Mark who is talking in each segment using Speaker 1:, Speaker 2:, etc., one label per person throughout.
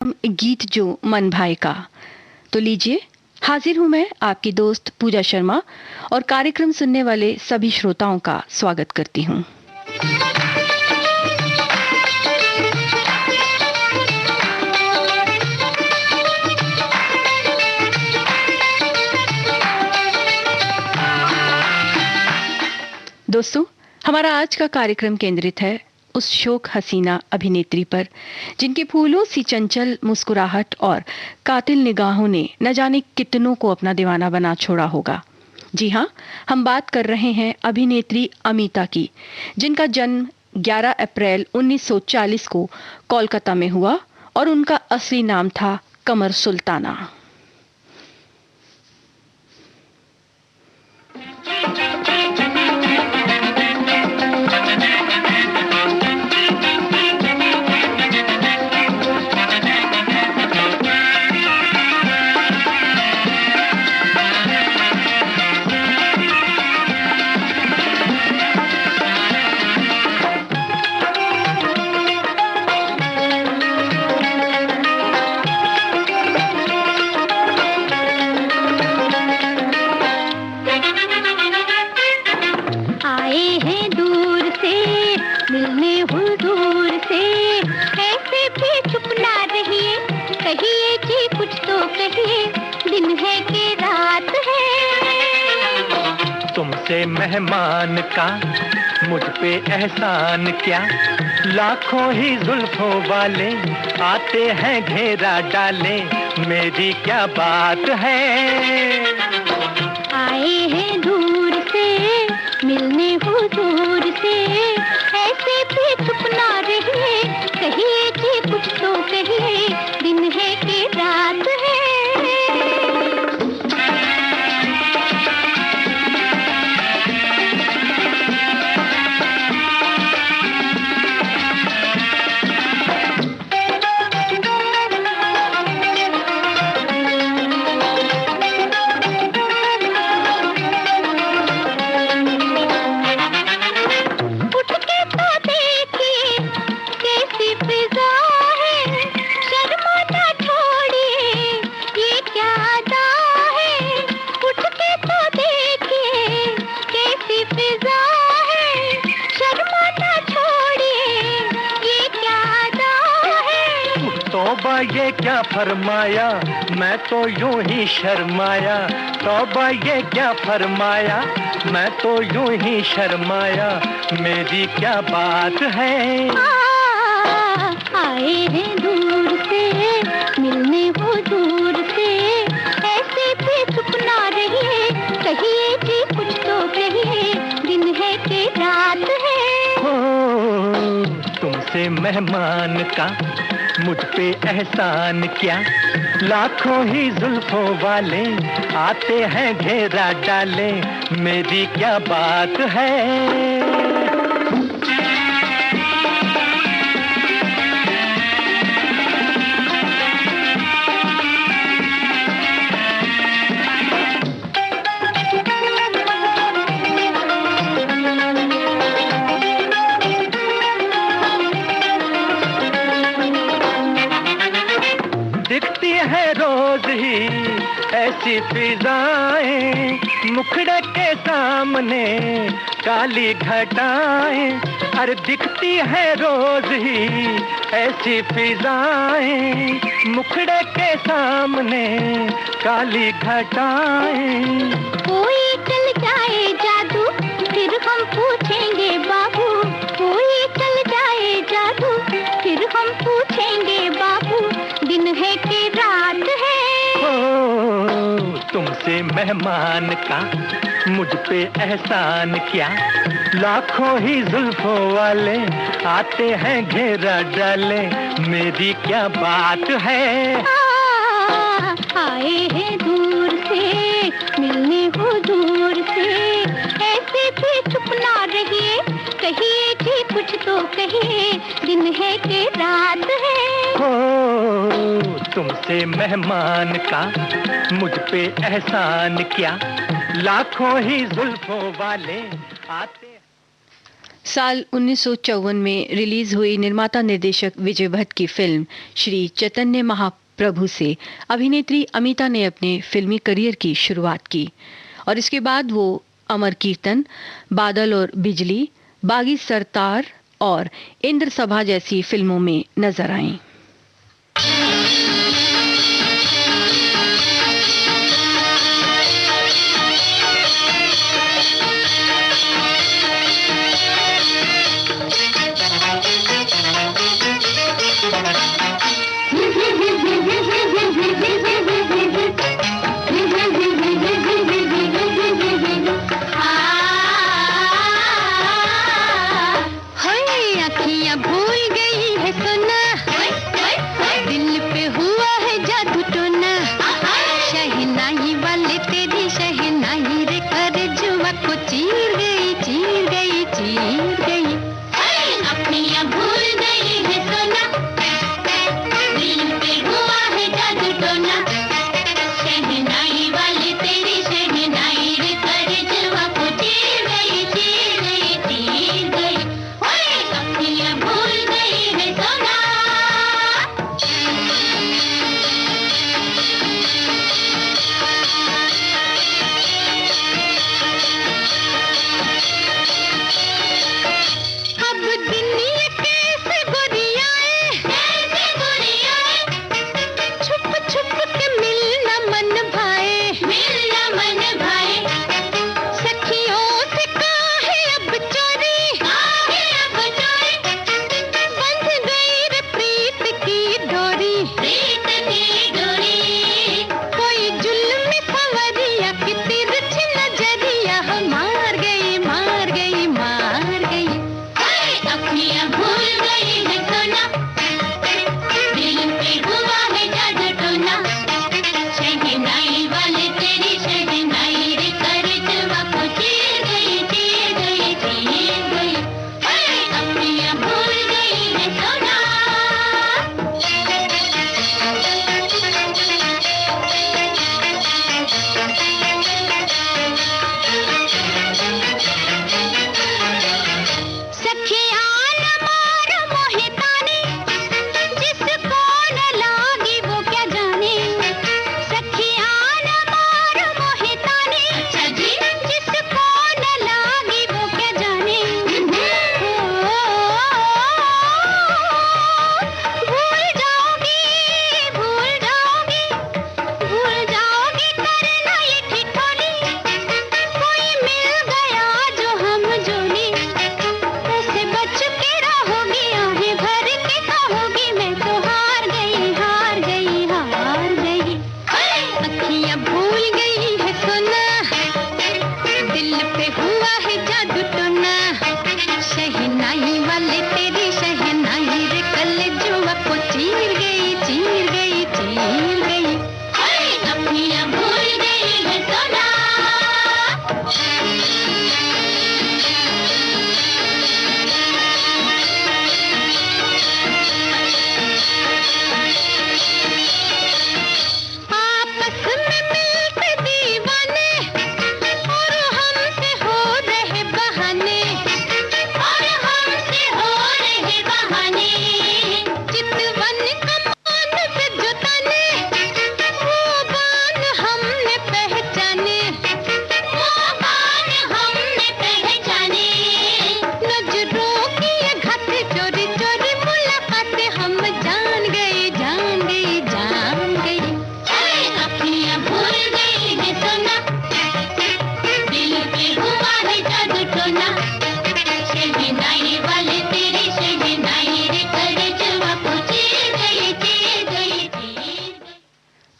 Speaker 1: गीत जो मन भाए का। तो लीजिए, हाजिर हूं मैं आपकी दोस्त पूजा शर्मा और कार्यक्रम सुनने वाले सभी श्रोताओं का स्वागत करती हूं। दोस्तों, हमारा आज का कार्यक्रम केंद्रित है उस शोक हसीना अभिनेत्री पर जिनके फूलों सी चंचल मुस्कुराहट और कातिल निगाहों ने न जाने कितनों को अपना दीवाना बना छोड़ा होगा। जी हाँ, हम बात कर रहे हैं अभिनेत्री अमीता की, जिनका जन्म 11 अप्रैल 1940 को कोलकाता में हुआ और उनका असली नाम था कमर सुल्ताना।
Speaker 2: तुमसे मेहमान का मुझ पे एहसान क्या, लाखों ही जुल्फों वाले आते हैं घेरा डाले, मेरी क्या बात है।
Speaker 3: आए हैं दूर से मिलने हुजूर से, ऐसे भी चुप ना रहिए, कहिए कि कुछ तो कहिए, दिन है कि रात है।
Speaker 2: ये क्या फरमाया, मैं तो यूं ही शर्माया, तौबा ये क्या फरमाया, मैं तो यूं ही शर्माया, मेरी क्या बात है।
Speaker 3: आए हैं दूर से मिलने हो दूर से, ऐसे भी चुप ना रहिए, कहिए कि कुछ तो कहिए, दिन है कि रात है।
Speaker 2: तुमसे मेहमान का मुझ पे एहसान क्या, लाखों ही जुल्फों वाले आते हैं घेरा डाले, मेरी क्या बात है। ऐसी फिजाएं मुखड़े के सामने काली घटाएं, अरे दिखती है रोज ही ऐसी फिजाएं मुखड़े के सामने काली घटाएं।
Speaker 3: कोई चल जाए जादू फिर हम पूछेंगे बाबू, कोई चल जाए जादू फिर हम पूछेंगे बाबू, दिन है कि रात है।
Speaker 2: तुमसे मेहमान का मुझ पे एहसान क्या, लाखों ही जुल्फों वाले आते हैं घेरा डाले, मेरी क्या बात है।
Speaker 3: आए हैं दूर से मिलने हो दूर से, ऐसे भी चुप ना रहिए, कहिए कि कुछ तो कहिए, दिन है कि रात है।
Speaker 2: तुमसे मेहमान का मुझ पे एहसान क्या, लाखों ही जुल्फों वाले आते।
Speaker 1: साल 1954 में रिलीज हुई निर्माता निर्देशक विजय भट्ट की फिल्म श्री चैतन्य महाप्रभु से अभिनेत्री अमिता ने अपने फिल्मी करियर की शुरुआत की और इसके बाद वो अमर कीर्तन, बादल और बिजली, बागी सरतार और इंद्र सभा जैसी फिल्मों में नजर आईं।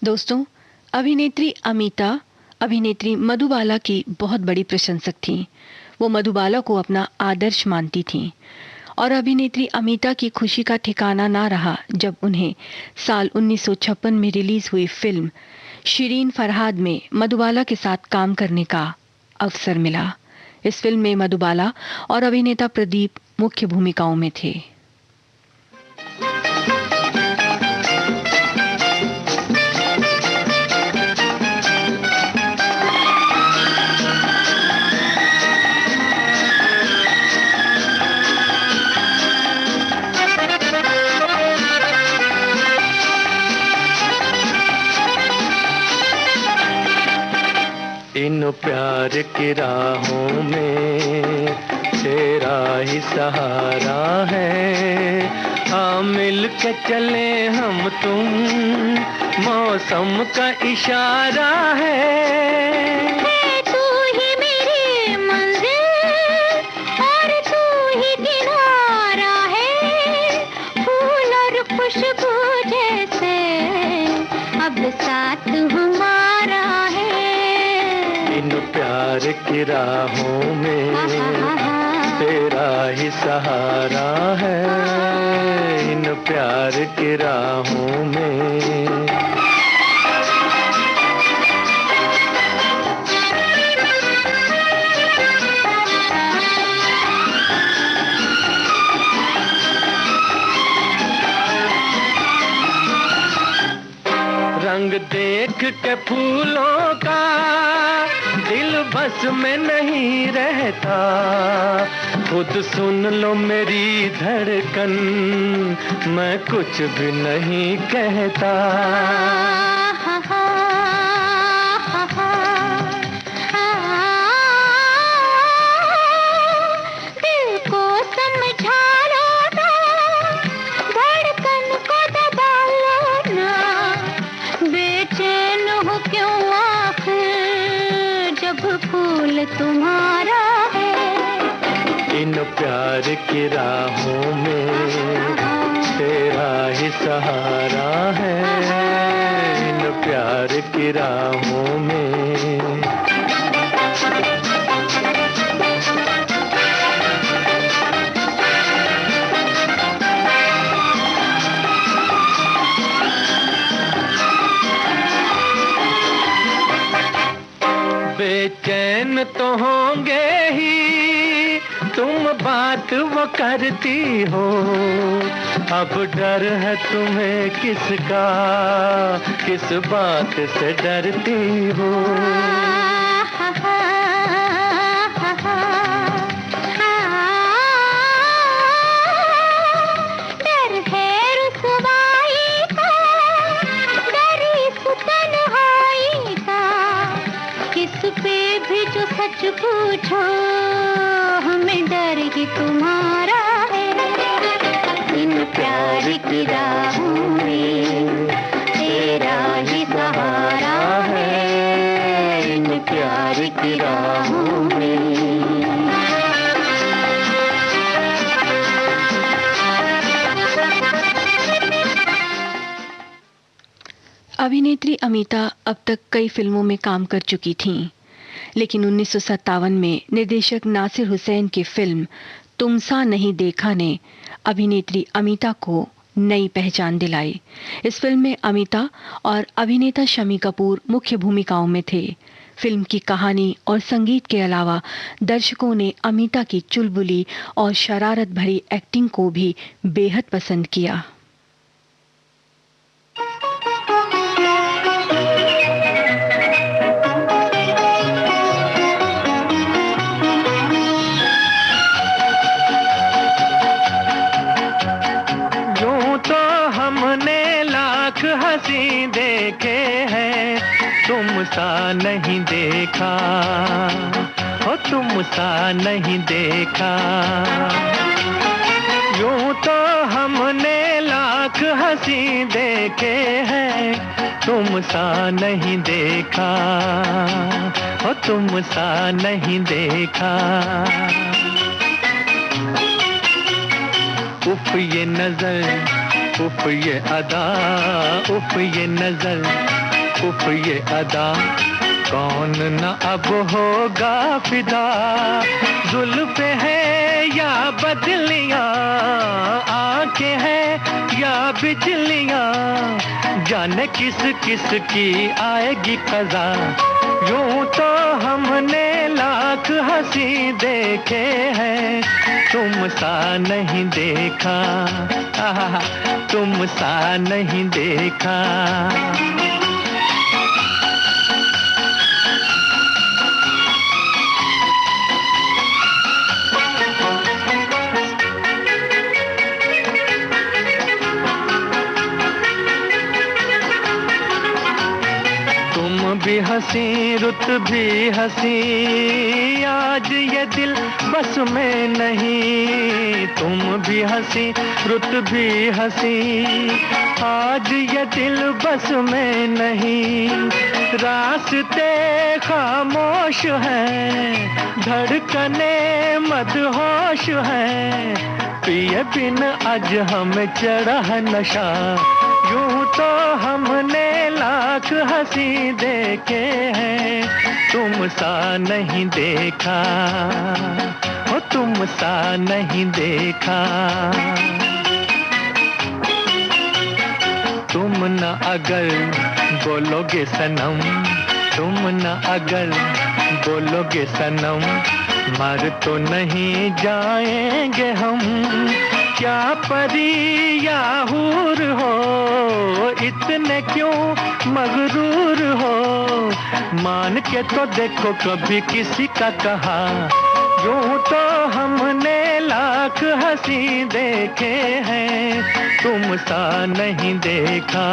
Speaker 1: दोस्तों, अभिनेत्री अमिता अभिनेत्री मधुबाला की बहुत बड़ी प्रशंसक थीं। वो मधुबाला को अपना आदर्श मानती थीं और अभिनेत्री अमिता की खुशी का ठिकाना ना रहा जब उन्हें साल 1956 में रिलीज हुई फिल्म शिरीन फरहाद में मधुबाला के साथ काम करने का अवसर मिला। इस फिल्म में मधुबाला और अभिनेता प्रदीप मुख्य भूमिकाओं में थे।
Speaker 2: इन प्यार की राहों में तेरा ही सहारा है। हाँ मिल के चले हम तुम, मौसम का इशारा है।
Speaker 3: तू ही मेरी मंजिल और तू ही किनारा है। फूल और खुशबू जैसे अब साथ हमारा है।
Speaker 2: इन प्यार की राहों में तेरा ही सहारा है। इन प्यार की राहों में। रंग देख के फूलों का दिल बस में नहीं रहता। खुद सुन लो मेरी धड़कन, मैं कुछ भी नहीं कहता।
Speaker 3: दिल को समझा लो ना, धड़कन को दबा लो ना। बेचैन हो क्यों आखिर जब फूल तुम्हारा है।
Speaker 2: इन प्यार की राहों में तेरा ही सहारा है। इन प्यार की राहों में। बेचैन तो होंगे ही तुम, बात वो करती हो। अब डर है तुम्हें किसका, किस बात से डरती हो।
Speaker 3: डर है रुसवाई का, डर इस तन्हाई का। किस पे भी जो सच पूछो, हमें डर ही तुम्हारा है। इन प्यार की राहों में तेरा ही सहारा है। इन प्यार की राहों में।
Speaker 1: अभिनेत्री अमीता अब तक कई फिल्मों में काम कर चुकी थीं, लेकिन 1957 में निर्देशक नासिर हुसैन की फिल्म तुम सा नहीं देखा ने अभिनेत्री अमीता को नई पहचान दिलाई। इस फिल्म में अमीता और अभिनेता शम्मी कपूर मुख्य भूमिकाओं में थे। फिल्म की कहानी और संगीत के अलावा दर्शकों ने अमीता की चुलबुली और शरारत भरी एक्टिंग को भी बेहद पसंद किया।
Speaker 2: हंसी देखे हैं, तुम सा नहीं देखा हो, तुम सा नहीं देखा। यूं तो हमने लाख हंसी देखे हैं, तुम सा नहीं देखा हो, तुम सा नहीं देखा। उफ ये नजर, उफ ये अदा, उफ ये नजर, उफ ये अदा, कौन न अब होगा फिदा। जुल्फ है या बदलियां, आंखें हैं या बिजलियां, जाने किस किस की आएगी कज़ा। यूं तो हमने लाख हंसी देखे हैं, तुम सा नहीं देखा, तुम सा नहीं देखा। तुम भी हंसी रुत भी हंसी, आज ये दिल बस में नहीं। तुम भी हंसी रुत भी हंसी, आज ये दिल बस में नहीं। रास्ते खामोश हैं, धड़कने मदहोश हैं, पिए बिन आज हमें चढ़ा है नशा। यूं तो हमने लाख हंसी देखे हैं, तुम सा नहीं देखा, हो तुम सा नहीं देखा। तुम न अगर बोलोगे सनम, तुम न अगर बोलोगे सनम, मर तो नहीं जाएंगे हम। क्या परी या हूर हो, इतने क्यों मगरूर हो, मान के तो देखो कभी किसी का कहा। यूं तो हमने लाख हंसी देखे हैं, तुम सा नहीं देखा,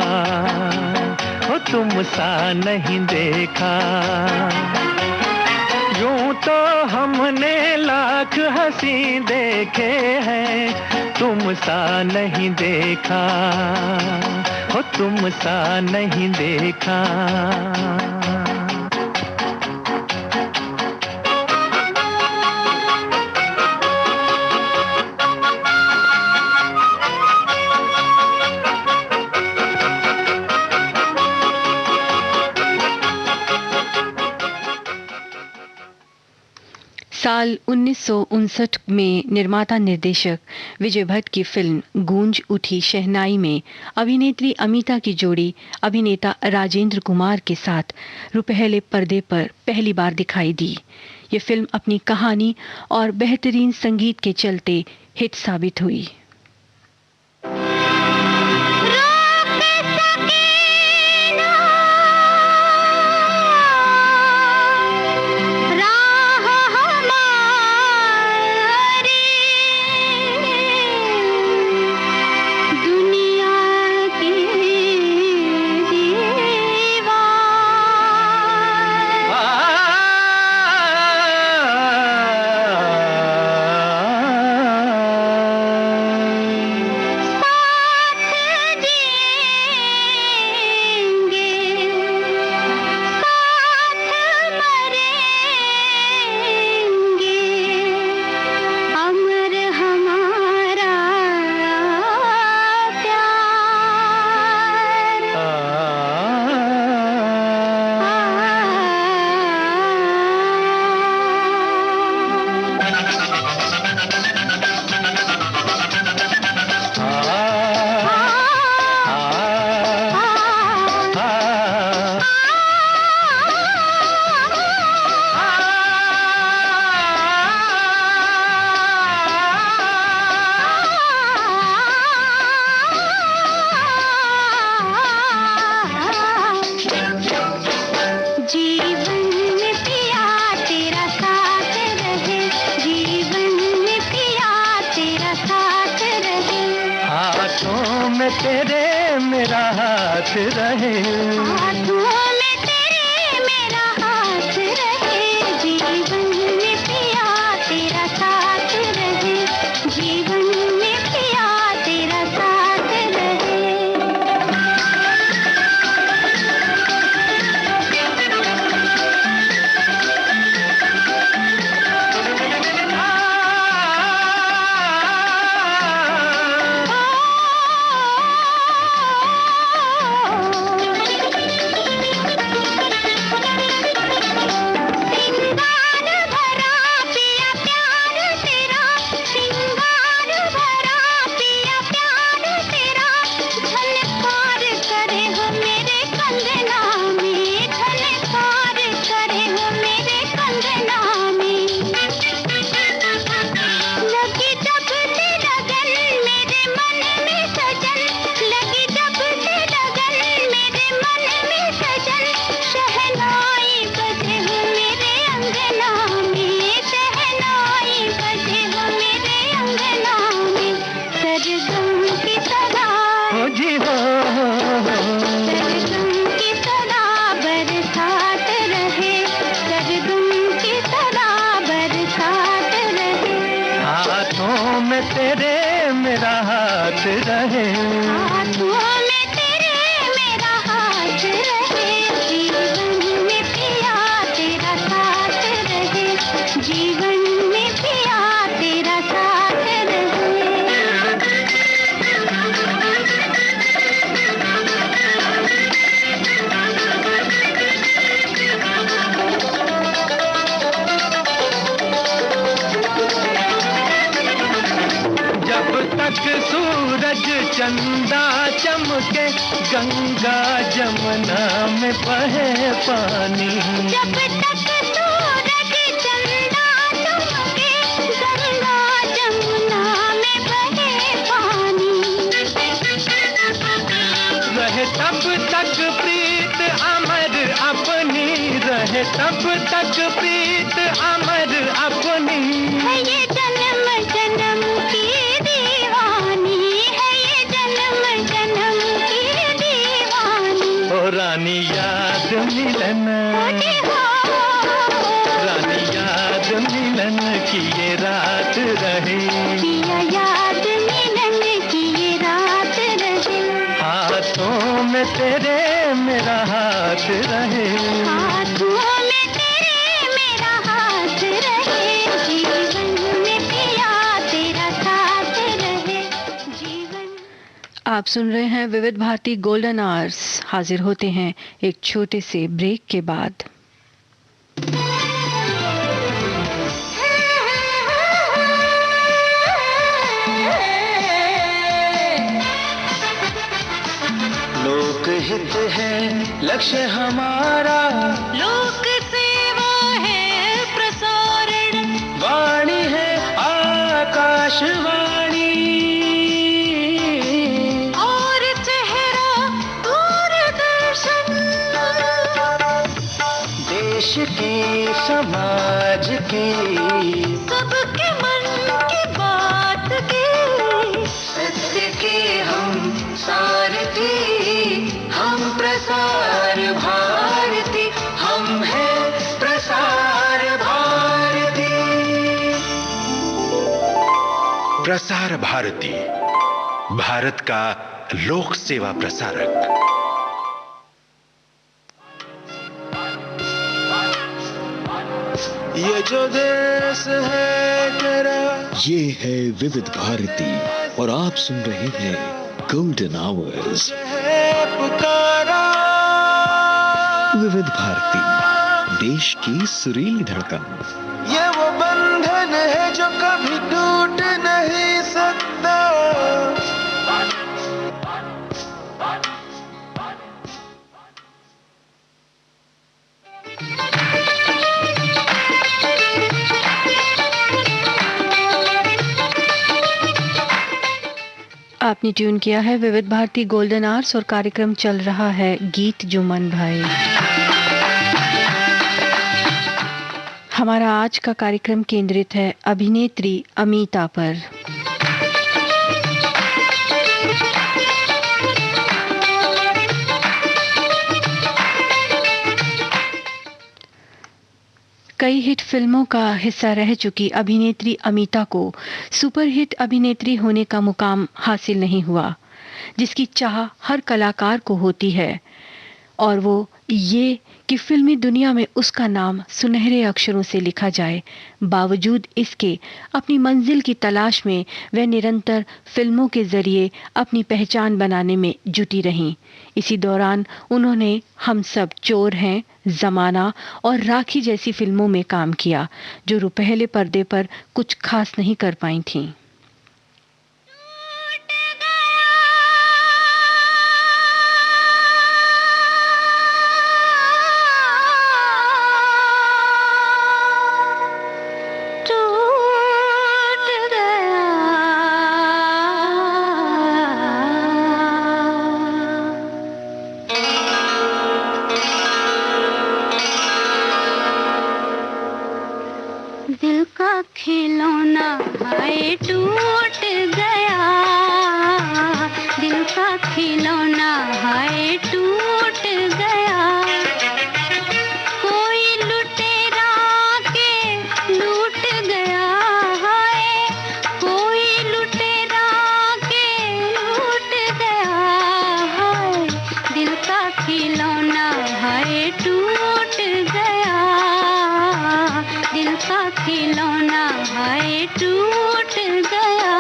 Speaker 2: हो तुम सा नहीं देखा। यूं तो हमने लाख हंसी देखे हैं, तुम सा नहीं देखा, हो तुम सा नहीं देखा।
Speaker 1: साल 1959 में निर्माता निर्देशक विजय भट्ट की फिल्म गूंज उठी शहनाई में अभिनेत्री अमिता की जोड़ी अभिनेता राजेंद्र कुमार के साथ रुपहले पर्दे पर पहली बार दिखाई दी। ये फिल्म अपनी कहानी और बेहतरीन संगीत के चलते हिट साबित हुई।
Speaker 2: तेरे मेरा हाथ रहे,
Speaker 3: हाथों में तेरे मेरा हाथ रहे, जीवन में पिया तेरा साथ रहे, जीवन में पिया तेरा साथ रहे।
Speaker 2: जमुना में बहे पानी।
Speaker 3: जब तक सूरज चंदा चमके, गंगा जमुना में बहे पानी।
Speaker 2: रहे तब तक प्रीत अमर अपनी, रहे तब तक प्रीत अमर अपनी।
Speaker 3: है ये जन्म जन्म की दीवानी, है ये जन्म जन्म की दीवानी।
Speaker 2: ओ रानी याद मिलन, रानी याद मिलन की ये रात रहे,
Speaker 3: पिया याद मिलन की ये रात रहे।
Speaker 2: हाथों में तेरे मेरा हाथ रहे,
Speaker 3: हाथों में तेरे मेरा हाथ रहे। जीवन में पिया तेरा साथ रहे, जीवन।
Speaker 1: आप सुन रहे हैं विविध भारती गोल्डन आवर्स। हाजिर होते हैं एक छोटे से ब्रेक के बाद।
Speaker 2: लोकहित है लक्ष्य हमारा,
Speaker 3: लोक सेवा है प्रसारण,
Speaker 2: वाणी है आकाशवाणी,
Speaker 3: और चेहरा दूरदर्शन।
Speaker 2: देश की समाज की
Speaker 3: सबके मन की बात की,
Speaker 2: सत्य के हम सारथी, हम प्रसार भारती, हम हैं प्रसार भारती। प्रसार भारती, भारत का लोक सेवा प्रसारक। ये जो देश है तेरा,
Speaker 4: ये है विविध भारती और आप सुन रहे हैं गोल्डन आवर्स।
Speaker 2: पुकारा
Speaker 4: विविध भारती, देश की सुरीली धड़कन।
Speaker 2: ये वो बंधन है जो कभी टूट नहीं सकता।
Speaker 1: आपने ट्यून किया है विविध भारती गोल्डन आवर्स और कार्यक्रम चल रहा है गीत जुमन भाई। हमारा आज का कार्यक्रम केंद्रित है अभिनेत्री अमीता पर। कई हिट फिल्मों का हिस्सा रह चुकी अभिनेत्री अमीता को सुपरहिट अभिनेत्री होने का मुकाम हासिल नहीं हुआ, जिसकी चाह हर कलाकार को होती है, और वो ये कि फिल्मी दुनिया में उसका नाम सुनहरे अक्षरों से लिखा जाए। बावजूद इसके अपनी मंजिल की तलाश में वह निरंतर फिल्मों के जरिए अपनी पहचान बनाने में जुटी रहीं। इसी दौरान उन्होंने हम सब चोर हैं, जमाना और राखी जैसी फिल्मों में काम किया, जो रुपहले पर्दे पर कुछ खास नहीं कर पाई थीं।
Speaker 3: दिल का खिलौना हाय टूट गया, दिल का खिलौना हाय टूट गया। कोई लुटेरा के लूट गया हाय, कोई लुटेरा के लूट गया हाय। दिल का खिलौना हाय टूट गया, दिल का खिलौना हाय टूट गया।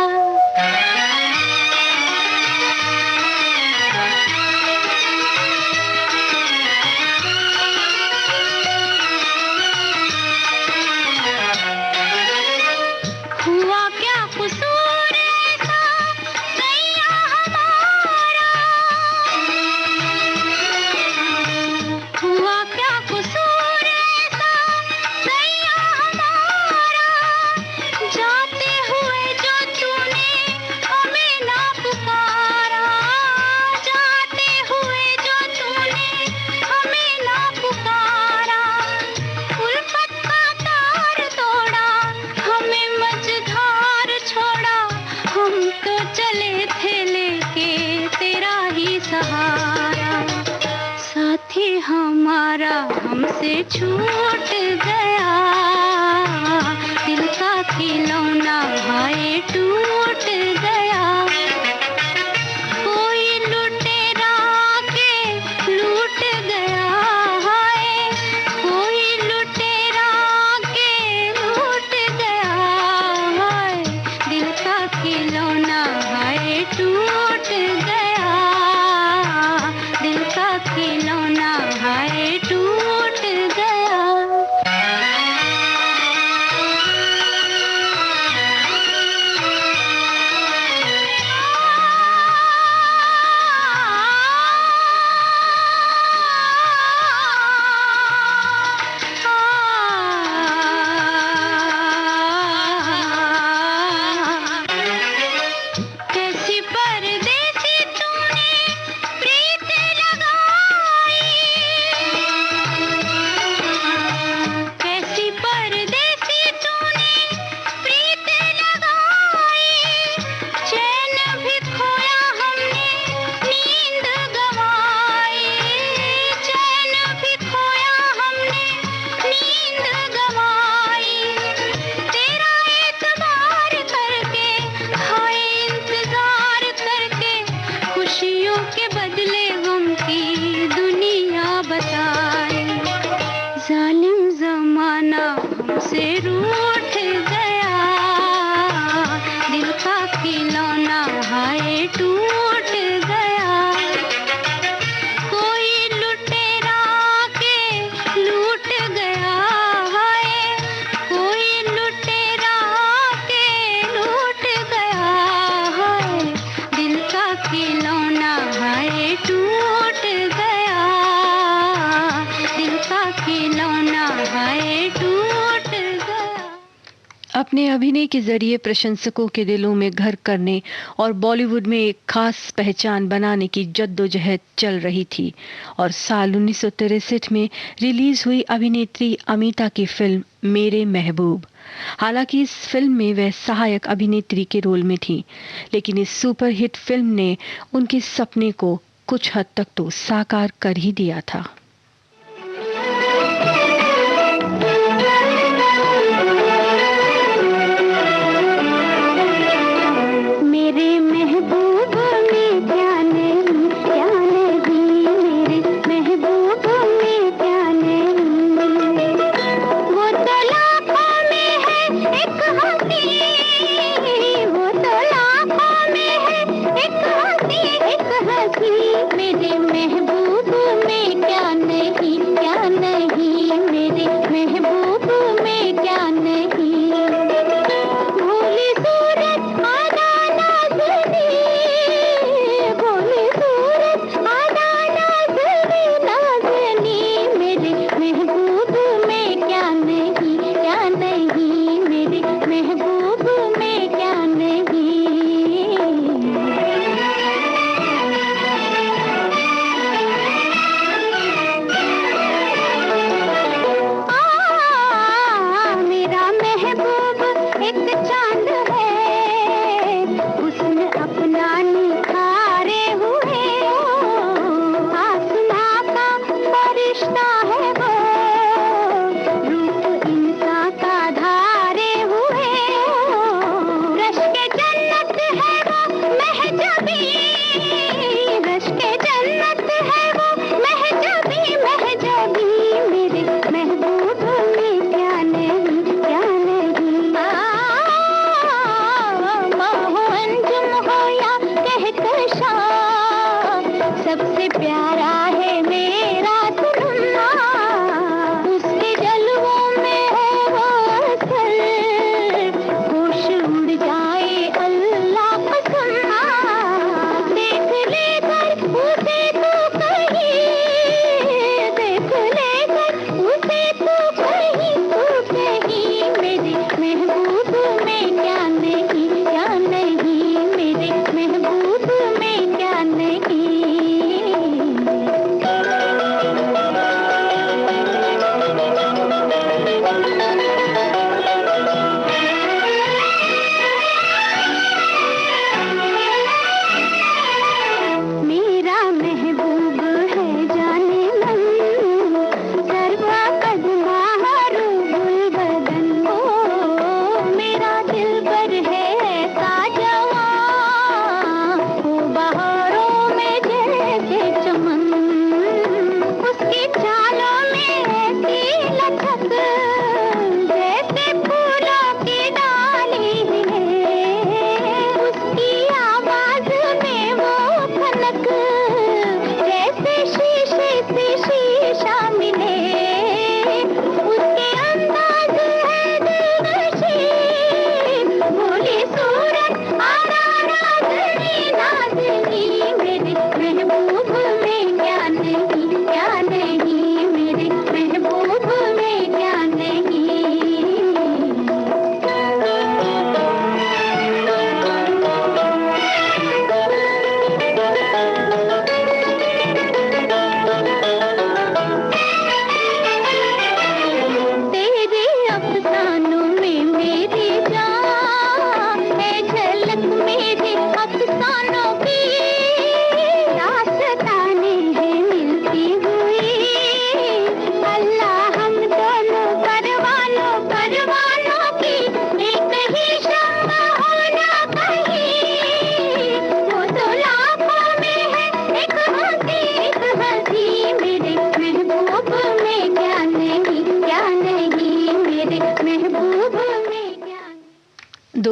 Speaker 3: हुआ क्या कसूर ऐसा सैया हमारा, हमारा हमसे छूट गया, दिल का खिलौना हाय टूट गया। कोई लुटेरा के लूट गया हाय, कोई लुटेरा के लूट गया हाय, दिल का खिलौना हाय टूट गया, दिल का खिलौना हाय टूट गया। कैसी परदेसी तूने प्रीत लगाई, कैसी परदेसी तूने प्रीत लगाई, चैन भी खोया हमने नींद गवाई, चैन भी खोया हमने नींद गवाई। तेरा एतबार करके हाय इंतजार करके, खुशियों के बदले गम की दुनिया बताई। जालिम जमाना हमसे रूठ गया, दिल का खिलौना हाय टूट गया। कोई लुटेरा के लूट गया हाय, कोई लुटेरा के लूट गया हाय, दिल का खिलौना हाय टूट गया, दिल का खिलौना हाय टूट गया।
Speaker 1: अपने अभिनय के जरिए प्रशंसकों के दिलों में घर करने और बॉलीवुड में एक खास पहचान बनाने की जद्दोजहद चल रही थी और साल 1963 में रिलीज हुई अभिनेत्री अमीता की फिल्म मेरे महबूब। हालांकि इस फिल्म में वह सहायक अभिनेत्री के रोल में थी, लेकिन इस सुपरहिट फिल्म ने उनके सपने को कुछ हद तक तो साकार कर ही दिया था।
Speaker 3: मेरे महबूब में क्या नहीं, क्या नहीं, मेरे महबूब में क्या नहीं। वो तो लाखों में है एक हंसी, वो तो लाखों में है एक हंसी, एक हंसी। मेरे महबूब में क्या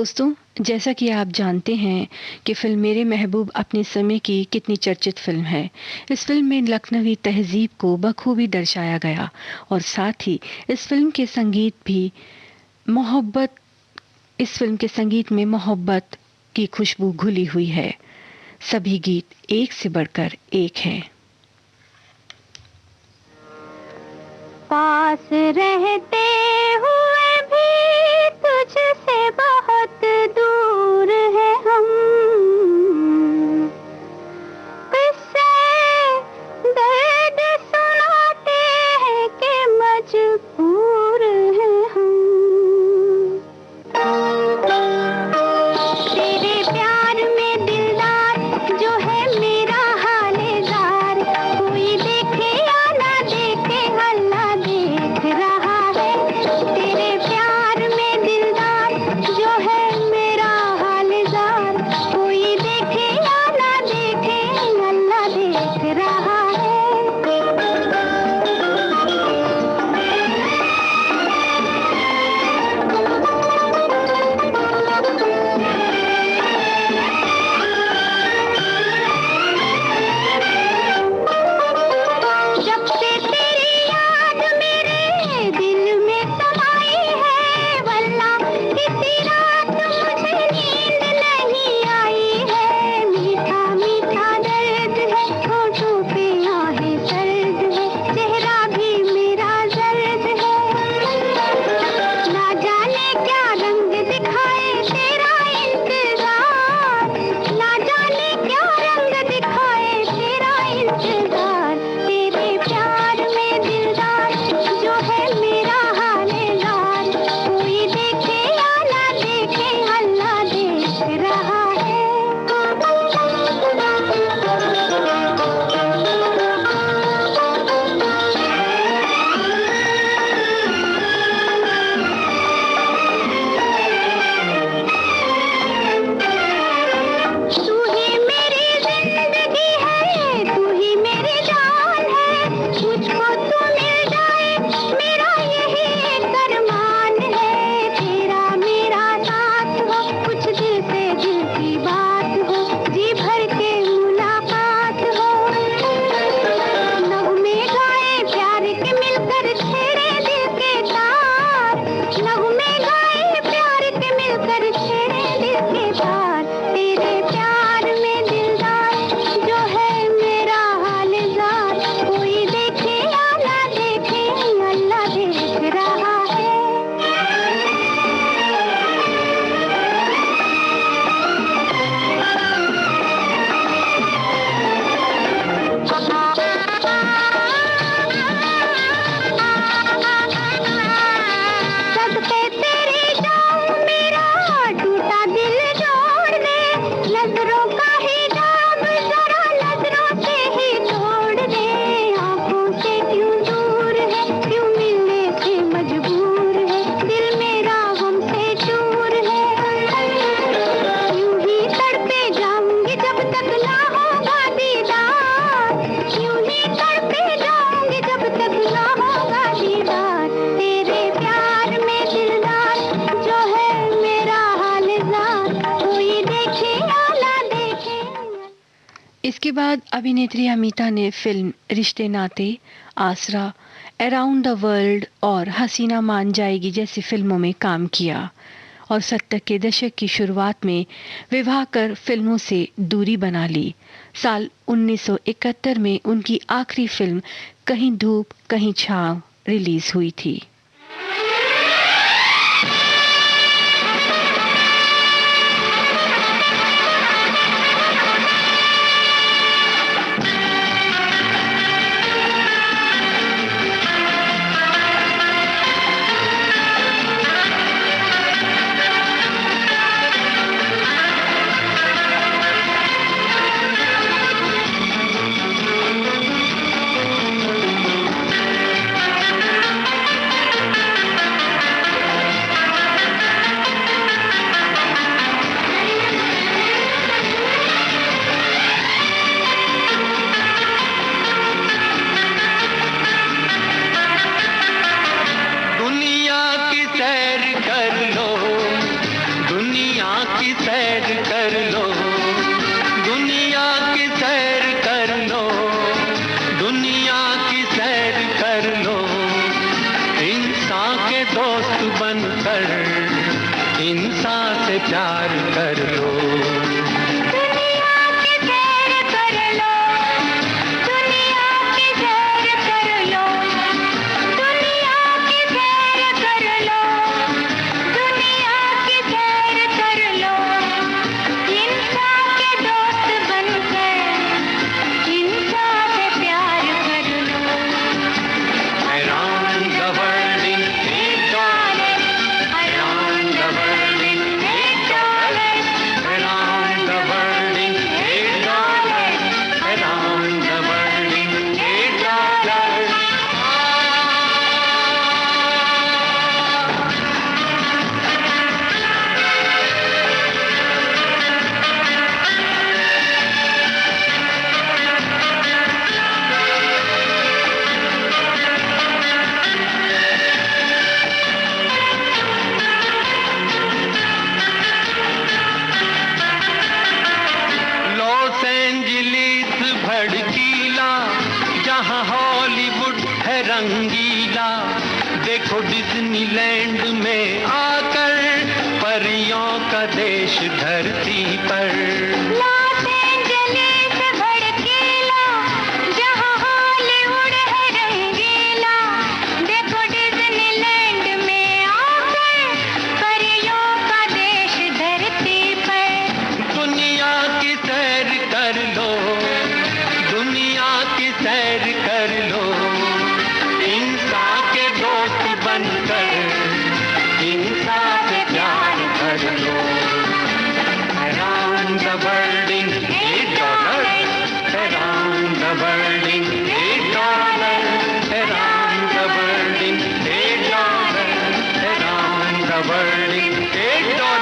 Speaker 1: दोस्तों, जैसा कि आप जानते हैं कि फिल्म मेरे महबूब अपने समय की कितनी चर्चित फिल्म है। इस फिल्म में लखनवी तहजीब को बखूबी दर्शाया गया और साथ ही इस फिल्म के संगीत भी मोहब्बत इस फिल्म के संगीत में मोहब्बत की खुशबू घुली हुई है। सभी गीत एक से बढ़कर एक हैं।
Speaker 3: पास रहते हुए भी तुझसे बहुत दूर है हम, किससे दर्द सुनाते हैं कि मजबूर हैं हम। तेरे प्यार में दिलदार जो है मेरा हालेदार, कोई देखे या ना देखे अल्लाह देख रहा है। तेरे प्यार में दिलदार जो है मेरा हालेदार, कोई देखे या ना देखे अल्लाह देख रहा है। जब से तेरी याद मेरे दिल में समाई है, वल्ला किसी रात मुझे नींद नहीं आई है। मीठा मीठा दर्द है, होठों पे आहें सर्द है, चेहरा भी मेरा जर्द है। ना जाने क्या रंग दिखाए तेरा इंतजार, ना जाने क्या रंग दिखाए तेरा इंतजार। तेरे प्यार में दिलदार जो है मेरा हालेदार, कोई देखे या ना देखे अल्लाह देख रहा है। तू ही मेरी जिंदगी है, तू ही मेरी जान है, मुझको तू मिल जाए मेरा यही एक अरमान है। तेरा मेरा साथ हो, कुछ दिल से दिल की बात हो, जी भर के मुलाकात हो। नगमे गाए प्यार के मिलकर छेड़े दिल के तार, नगमे गाए प्यार के मिलकर छेड़े दिल के तार। तेरे प्यार में दिलदार जो है मेरा हालेदार, कोई देखे या ना देखे अल्लाह देख रहा है। सदके तेरे जाऊं मेरा टूटा दिल जोड़ दे, नजरों का हिजाब जरा नजरों से ही तोड़ दे। आंखों से क्यों दूर है, क्यों मिलने से मजबूर है, दिल मेरा हमसे दूर है। यूं ही तड़पे जाऊंगी जब तक ना होगा दीदार, यूं ही तड़पे जाऊंगी जब तक ना होगा दीदार। तेरे प्यार में दिलदार जो है मेरा हालेदार, कोई देखे या ना देखे।
Speaker 1: इसके बाद अभिनेत्री अमीता ने फिल्म रिश्ते नाते, आसरा, अराउंड द वर्ल्ड और हसीना मान जाएगी जैसी फिल्मों में काम किया और 70 के दशक की शुरुआत में विवाह कर फिल्मों से दूरी बना ली। साल 1971 में उनकी आखिरी फिल्म कहीं धूप कहीं छांव रिलीज हुई थी।
Speaker 2: इंसान से प्यार कर लो। रंगीला देखो डिज्नीलैंड में आकर परियों का देश धरती पर।
Speaker 3: लॉस एंजलिस भड़कीला जहां हॉलीवुड है रंगीला देखो डिज्नीलैंड में आकर परियों का देश धरती पर।
Speaker 2: दुनिया की सैर कर लो, दुनिया की सैर कर लो, इंसान के दोस्त बनकर इंसान से प्यार कर लो। Around the world in $8, around the world in $8, around the world in $8, around the world in $8.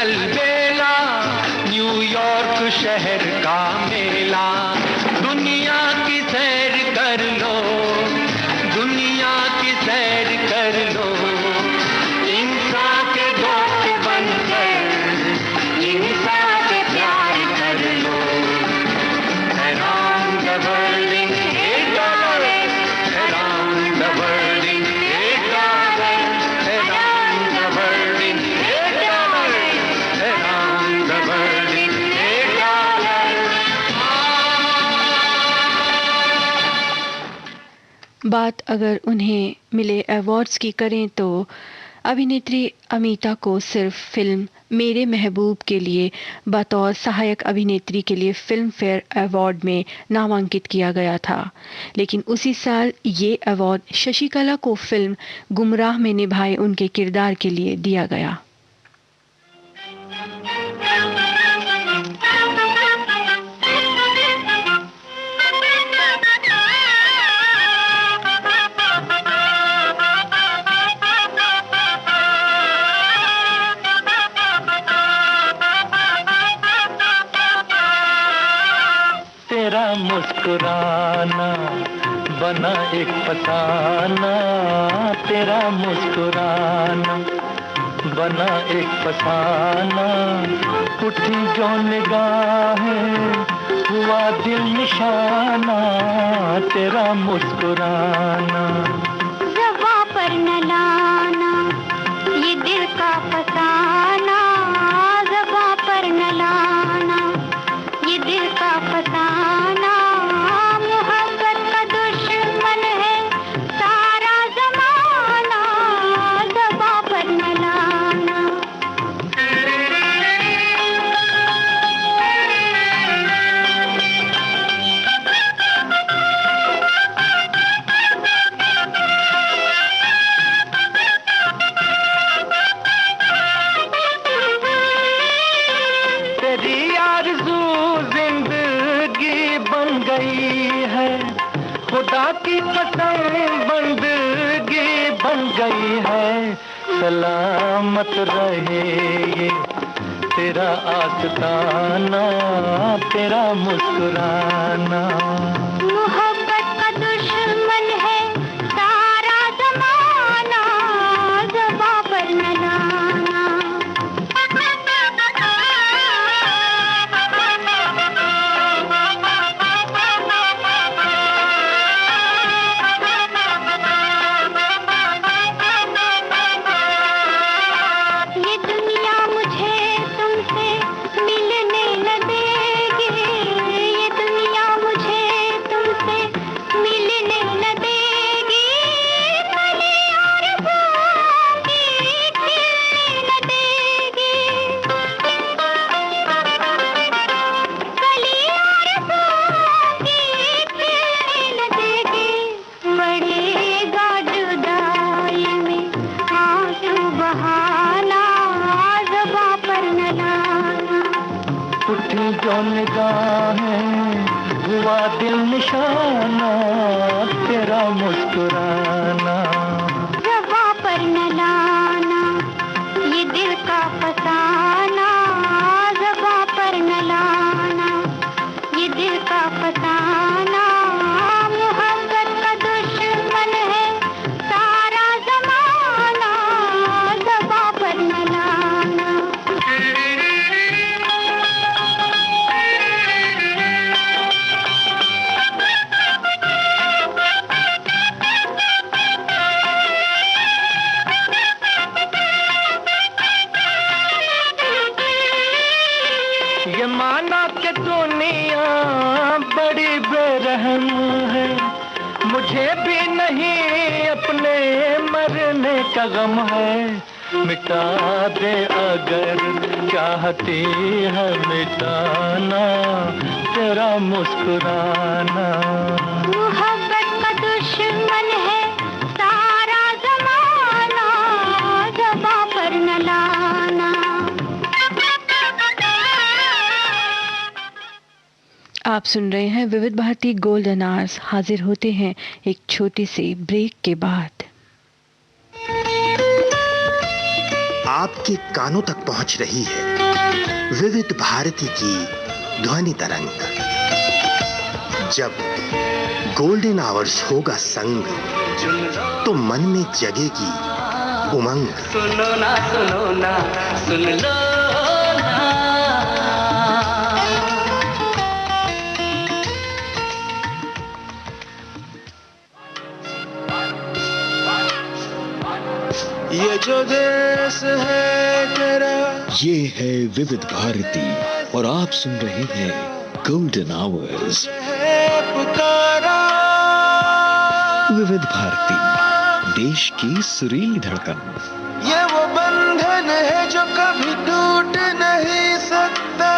Speaker 2: Albela New York शहर का मेला। दुनिया की सैर कर लो, दुनिया की सैर कर लो, इंसान के दोस्त बनकर इंसान से प्यार कर लो। Around the world in $8, around the world in $8, around the world in
Speaker 1: बात अगर उन्हें मिले अवार्ड्स की करें तो अभिनेत्री अमीता को सिर्फ फिल्म मेरे महबूब के लिए बतौर सहायक अभिनेत्री के लिए फिल्म फेयर अवार्ड में नामांकित किया गया था, लेकिन उसी साल ये अवार्ड शशिकला को फिल्म गुमराह में निभाए उनके किरदार के लिए दिया गया।
Speaker 2: तेरा मुस्कुराना बना एक फसाना, तेरा मुस्कुराना बना एक फसाना, उठी जो निगाहें हुआ दिल निशाना, तेरा मुस्कुराना।
Speaker 3: ज़बां पर न लाना ये दिल का फसाना, ज़बां पर न लाना ये दिल का फसाना, मोहब्बत का दुश्मन है सारा ज़माना, ज़बां पर न लाना।
Speaker 2: बन गई है, सलामत रहे ये तेरा आस्ताना, तेरा मुस्कुराना।
Speaker 3: मोहब्बत का दुश्मन है सारा ज़माना, ज़बां पर न लाना। ये दुनिया मुझे तुमसे मिलने न देगी, ये दुनिया मुझे तुमसे मिलने न देगी, कली आरज़ुओं की खिलने न देगी, कली आरज़ुओं की खिलने न देगी। पड़ेगा जुदाई में आंसू बहाना, ज़बां पर न लाना।
Speaker 2: उठी जो निगाहें हुआ दिल निशाना, तेरा मुस्कुराना।
Speaker 3: ज़बां पर न लाना, ये दिल का फसाना, ज़बां पर न लाना, ये दिल का फसाना। मोहब्बत का दुश्मन है सारा ज़माना, ज़बां पर न लाना।
Speaker 2: ये माना कि दुनिया बड़ी बेरहम है, मुझे भी नहीं अपने मरने का गम है। मिटा दे अगर चाहती है मिटाना, तेरा मुस्कुराना।
Speaker 3: मोहब्बत का दुश्मन है सारा ज़माना, ज़बां पर न लाना।
Speaker 1: आप सुन रहे हैं विविध भारती गोल्डन आवर्स। हाजिर होते हैं एक छोटे से ब्रेक के बाद।
Speaker 5: आपके कानों तक पहुंच रही है विविध भारती की ध्वनि तरंग। जब गोल्डन आवर्स होगा संग, तो मन में जगेगी उमंग।
Speaker 2: सुनो ना सुन लो ना।
Speaker 5: ये जो देश है तेरा,
Speaker 4: ये है विविध भारती और आप सुन रहे हैं गोल्डन आवर्स।
Speaker 5: है पुकारा।
Speaker 4: विविध भारती, देश की सुरीली धड़कन।
Speaker 5: ये वो बंधन है जो कभी टूट नहीं सकता।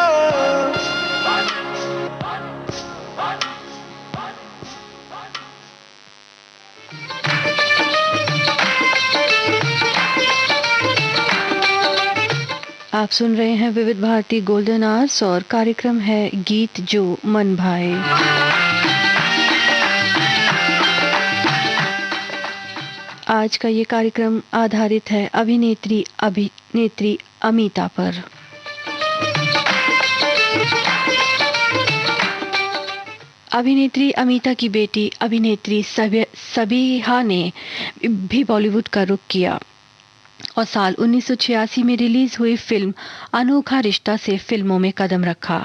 Speaker 1: आप सुन रहे हैं विविध भारती गोल्डन आवर्स और कार्यक्रम है गीत जो मन भाए। आज का ये कार्यक्रम आधारित है अभिनेत्री अमीता पर। अभिनेत्री अमीता की बेटी अभिनेत्री सबीहा ने भी बॉलीवुड का रुख किया और साल 1986 में रिलीज हुई फिल्म अनोखा रिश्ता से फिल्मों में कदम रखा।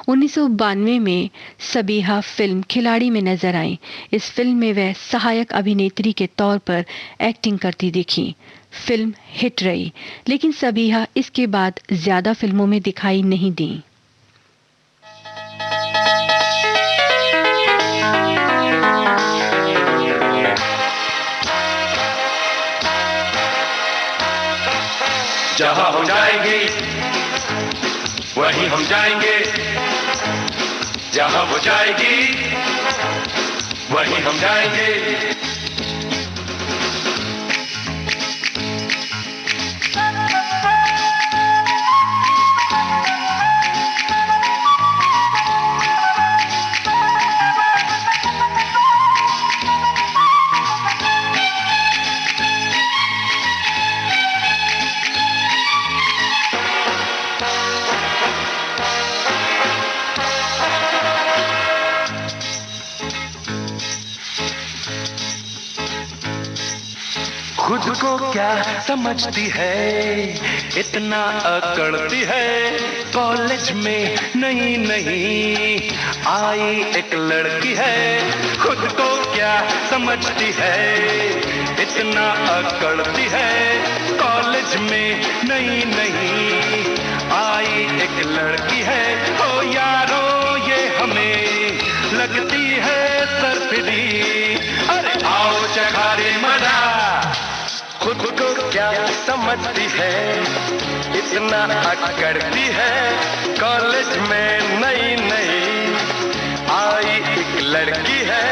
Speaker 1: 1992 में सबीहा फिल्म खिलाड़ी में नजर आई। इस फिल्म में वह सहायक अभिनेत्री के तौर पर एक्टिंग करती दिखी। फिल्म हिट रही, लेकिन सबीहा इसके बाद ज्यादा फिल्मों में दिखाई नहीं दी।
Speaker 6: जहाँ हम जाएंगे वहीं हम जाएंगे, जहाँ वो जाएगी वहीं हम जाएंगे। खुद को क्या समझती है, इतना अकड़ती है। कॉलेज में नहीं नहीं आई एक लड़की है, खुद को क्या समझती है, इतना अकड़ती है। कॉलेज में नहीं नहीं आई एक लड़की है। ओ यारो ये हमें लगती है सरफिरी, अरे आओ चखा रे मजा। खुद को क्या समझती है, इतना अकड़ती है। कॉलेज में नई नई आई एक लड़की है।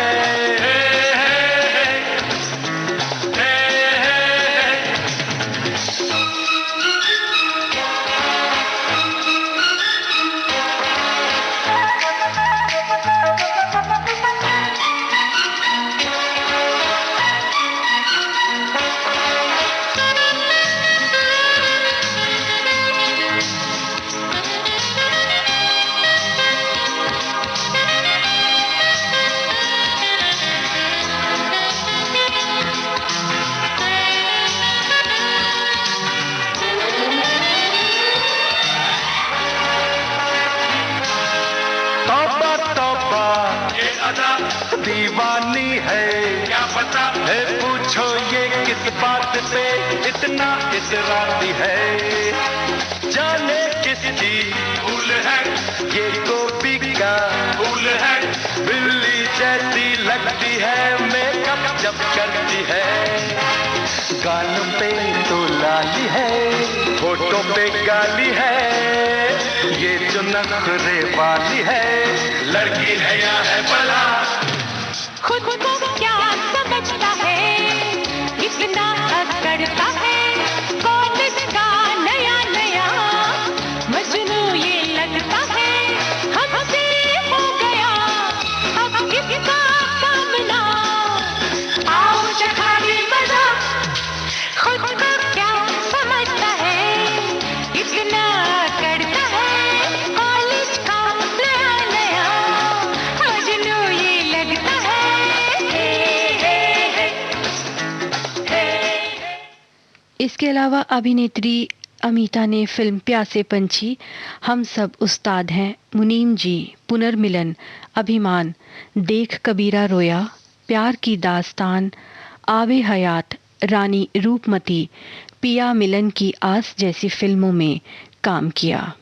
Speaker 6: दीवानी है क्या पता है, पूछो ये किस बात पे इतना इतराती है। जाने किसकी भूल है, ये गोपी का भूल है। बिल्ली जैसी लगती है मेकअप जब करती है। गालों पे तो लाली है, होठों पे गाली है। ये जो नखरे वाली है, लड़की है या है भला।
Speaker 3: खुद को क्या समझता है, इतना अकड़ता है। कॉलेज का नया नया मजनू ये लगता है। हमसे हो गया अब किसका सामना, आओ चखा रे मजा। खुद को क्या समझता है, इतना अकड़ता है। कॉलेज का नया नया मजनू ये लगता है।
Speaker 1: इसके अलावा अभिनेत्री अमीता ने फिल्म प्यासे पंछी, हम सब उस्ताद हैं, मुनीम जी, पुनर्मिलन, अभिमान, देख कबीरा रोया, प्यार की दास्तान, आवे हयात, रानी रूपमती, पिया मिलन की आस जैसी फिल्मों में काम किया।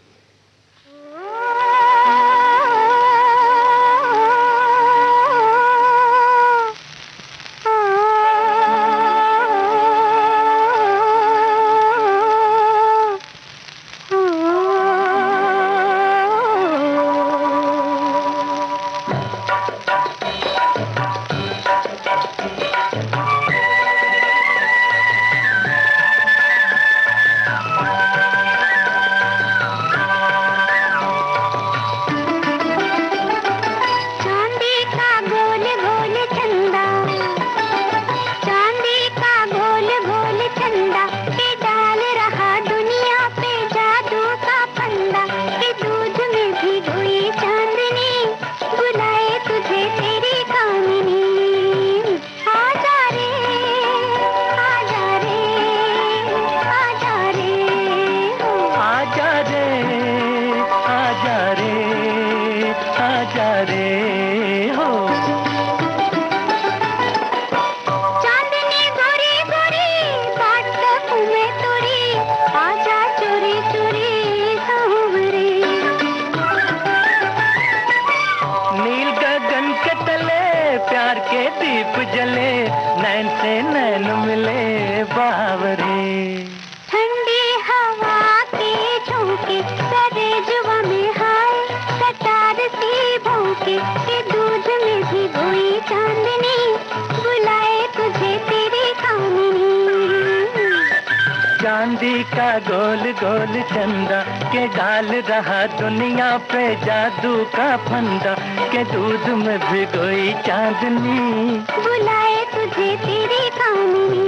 Speaker 2: चांदी का गोल गोल चंदा के डाल रहा दुनिया पे जादू का फंदा के दूध में भिगोई चांदनी
Speaker 3: बुलाए तुझे तेरी कामनी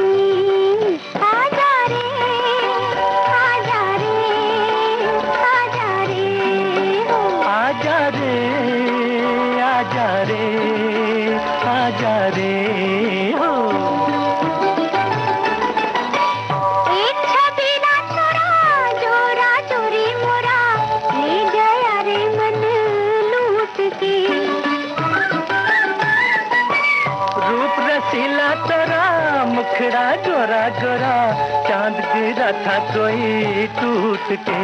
Speaker 3: आजा रे आजा रे आजा रे
Speaker 2: आजा रे आजा रे आजा रे हो गोरा चांद गिरा था कोई टूट के,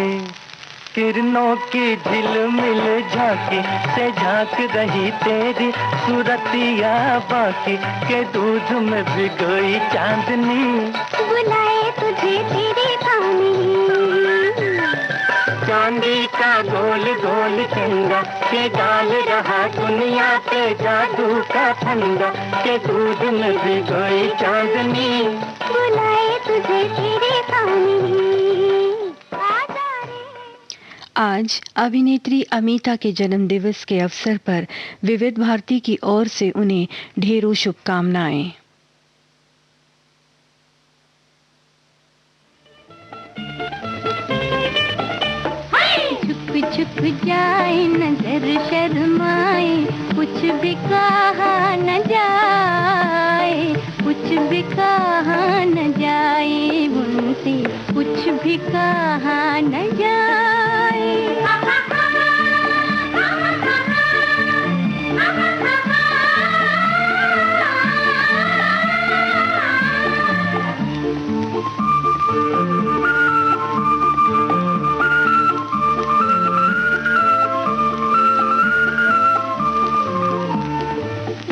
Speaker 2: किरणों की झिलमिल झांकी से झांक रही तेरी सूरतिया बाकी के दूध में भिगोई चांदनी,
Speaker 3: बुलाए तुझे तेरे पानी,
Speaker 2: चांदी का गोल गोल चंदा के डाल रहा दुनिया पे जादू का फंदा के दूध में भिगोई चांदनी,
Speaker 3: बुलाए तुझे तेरे पानी।
Speaker 1: आज अभिनेत्री अमीता के जन्म दिवस के अवसर पर विविध भारती की ओर से उन्हें ढेरों शुभकामनाएं।
Speaker 3: छुप छुप जाए नजर शर्माए, कुछ भी कहा न जाए, कुछ भी कहा न जाए उनसे, कुछ भी कहा न जाए।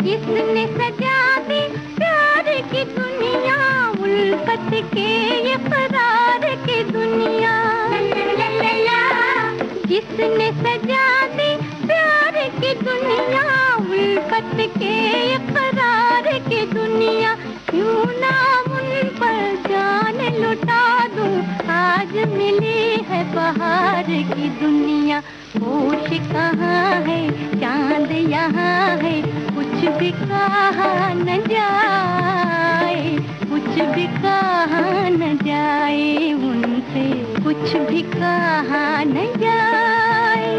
Speaker 3: जिसने सजा दी प्यार की दुनिया, उल्फत के ये करार की दुनिया, जिसने सजा दी प्यार की दुनिया, उल्फत के ये करार की दुनिया, क्यों ना उन पर जान लुटा दूं, आज मिली है बहार की दुनिया। होश कहाँ है चांद यहाँ है, कुछ भी कहा न जाए, कुछ भी कहा न जाए उनसे, कुछ भी कहा न जाए।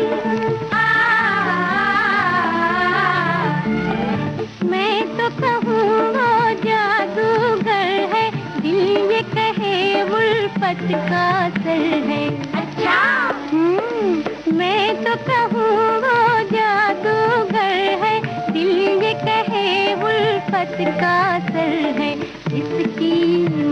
Speaker 3: मैं तो कहूँ वो जादूगर है, दिल ये कहे उल्फत का असर है। अच्छा मैं तो कहूँ वो जादूगर है, दिल ये कहे उल्फत का असर है। इसकी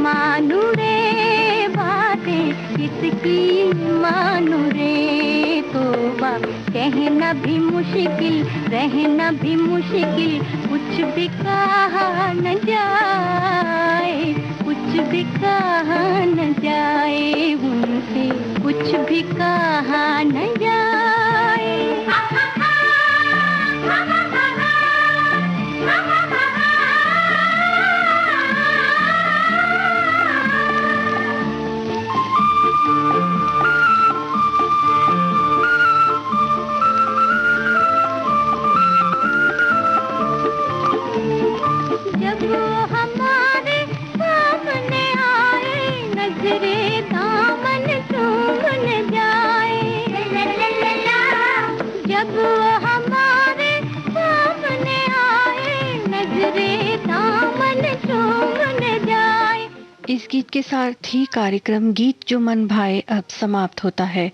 Speaker 3: मानू रे बातें, इसकी मानू रे तौबा, कहना भी मुश्किल रहना भी मुश्किल, कुछ भी कहा न जाए, कुछ भी कहा न जाए उनसे, कुछ भी कहा न जाए। जब वो हमारे सामने आए, नजरे दामन चूम जाए, जब वो हमारे सामने आए, नजरे दामन चूम जाए।
Speaker 1: इस गीत के साथ ही कार्यक्रम गीत जो मन भाए अब समाप्त होता है।